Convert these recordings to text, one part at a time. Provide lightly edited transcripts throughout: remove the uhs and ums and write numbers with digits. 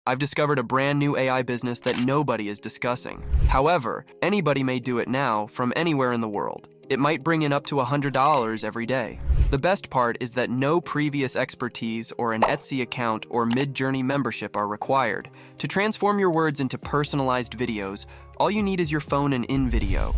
I've discovered a brand new AI business that nobody is discussing. However, anybody may do it now from anywhere in the world. It might bring in up to $100 every day. The best part is that no previous expertise or an Etsy account or Midjourney membership are required. To transform your words into personalized videos, all you need is your phone and InVideo.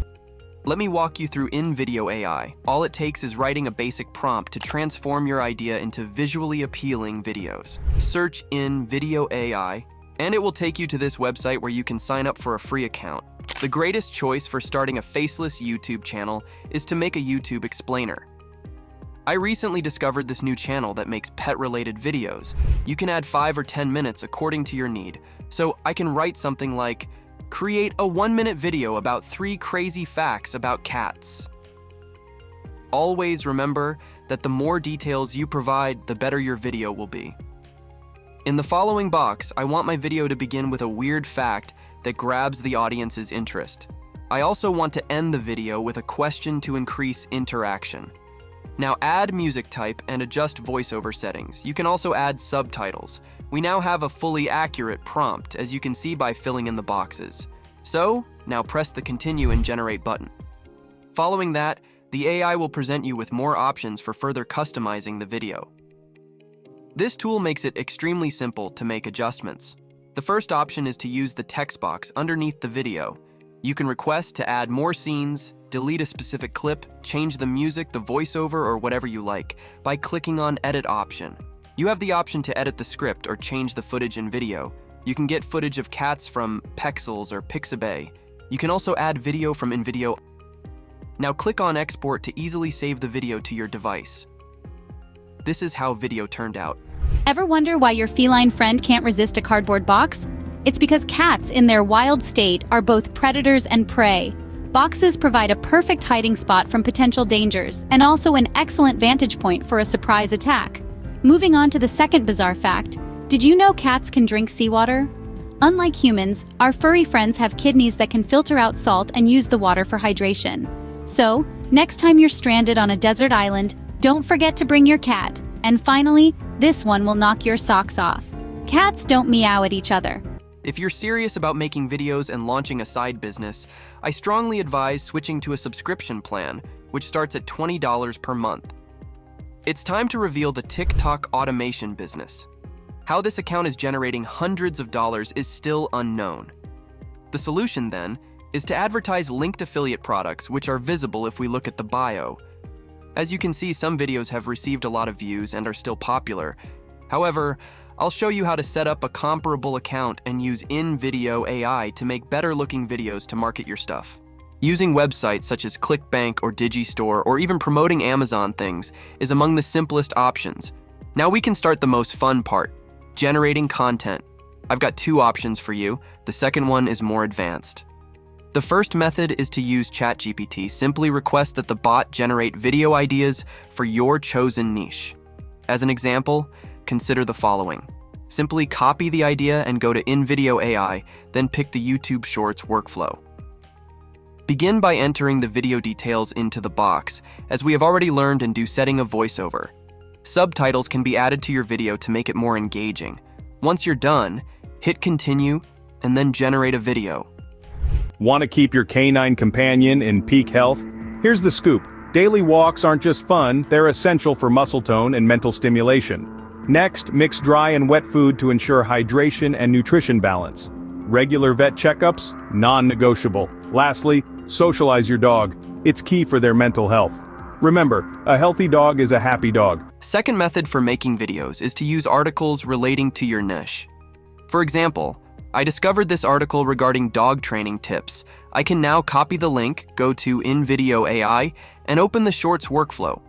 Let me walk you through InVideo AI. All it takes is writing a basic prompt to transform your idea into visually appealing videos. Search InVideo AI, and it will take you to this website where you can sign up for a free account. The greatest choice for starting a faceless YouTube channel is to make a YouTube explainer. I recently discovered this new channel that makes pet-related videos. You can add 5 or 10 minutes according to your need. So I can write something like, create a 1-minute video about 3 crazy facts about cats. Always remember that the more details you provide, the better your video will be. In the following box, I want my video to begin with a weird fact that grabs the audience's interest. I also want to end the video with a question to increase interaction. Now add music type and adjust voiceover settings. You can also add subtitles. We now have a fully accurate prompt, as you can see by filling in the boxes. So, now press the Continue and Generate button. Following that, the AI will present you with more options for further customizing the video. This tool makes it extremely simple to make adjustments. The first option is to use the text box underneath the video. You can request to add more scenes, delete a specific clip, change the music, the voiceover, or whatever you like by clicking on Edit option. You have the option to edit the script or change the footage in video. You can get footage of cats from Pexels or Pixabay. You can also add video from InVideo. Now click on Export to easily save the video to your device. This is how video turned out. Ever wonder why your feline friend can't resist a cardboard box? It's because cats in their wild state are both predators and prey. Boxes provide a perfect hiding spot from potential dangers and also an excellent vantage point for a surprise attack. Moving on to the second bizarre fact, did you know cats can drink seawater? Unlike humans, our furry friends have kidneys that can filter out salt and use the water for hydration. So, next time you're stranded on a desert island, don't forget to bring your cat. And finally, this one will knock your socks off. Cats don't meow at each other. If you're serious about making videos and launching a side business, I strongly advise switching to a subscription plan, which starts at $20 per month. It's time to reveal the TikTok automation business. How this account is generating hundreds of dollars is still unknown. The solution, then, is to advertise linked affiliate products, which are visible if we look at the bio. As you can see, some videos have received a lot of views and are still popular. However, I'll show you how to set up a comparable account and use InVideo AI to make better-looking videos to market your stuff. Using websites such as ClickBank or Digistore, or even promoting Amazon things, is among the simplest options. Now we can start the most fun part, generating content. I've got 2 options for you. The second one is more advanced. The first method is to use ChatGPT. Simply request that the bot generate video ideas for your chosen niche. As an example, consider the following. Simply copy the idea and go to InVideo AI, then pick the YouTube Shorts workflow. Begin by entering the video details into the box, as we have already learned, and do setting a voiceover. Subtitles can be added to your video to make it more engaging. Once you're done, hit Continue, and then generate a video. Want to keep your canine companion in peak health? Here's the scoop. Daily walks aren't just fun, they're essential for muscle tone and mental stimulation. Next, mix dry and wet food to ensure hydration and nutrition balance. Regular vet checkups? Non-negotiable. Lastly, socialize your dog. It's key for their mental health. Remember, a healthy dog is a happy dog. Second method for making videos is to use articles relating to your niche. For example, I discovered this article regarding dog training tips. I can now copy the link, go to InVideo AI, and open the Shorts workflow.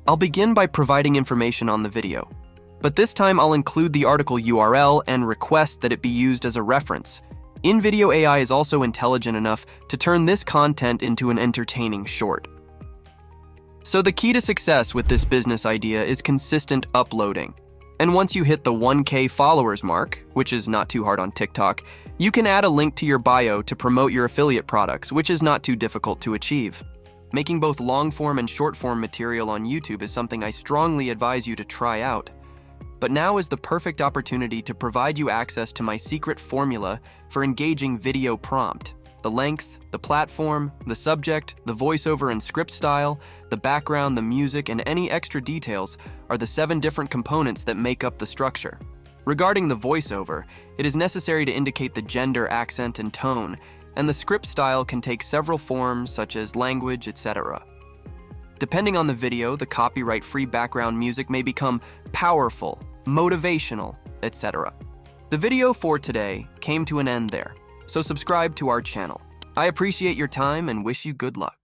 I'll begin by providing information on the video, but this time I'll include the article URL and request that it be used as a reference. InVideo AI is also intelligent enough to turn this content into an entertaining short. So the key to success with this business idea is consistent uploading. And once you hit the 1K followers mark, which is not too hard on TikTok, you can add a link to your bio to promote your affiliate products, which is not too difficult to achieve. Making both long-form and short-form material on YouTube is something I strongly advise you to try out. But now is the perfect opportunity to provide you access to my secret formula for engaging video prompt. The length, the platform, the subject, the voiceover and script style, the background, the music, and any extra details are the 7 different components that make up the structure. Regarding the voiceover, it is necessary to indicate the gender, accent, and tone, and the script style can take several forms such as language, etc. Depending on the video, the copyright-free background music may become powerful, motivational, etc. The video for today came to an end there, so subscribe to our channel. I appreciate your time and wish you good luck.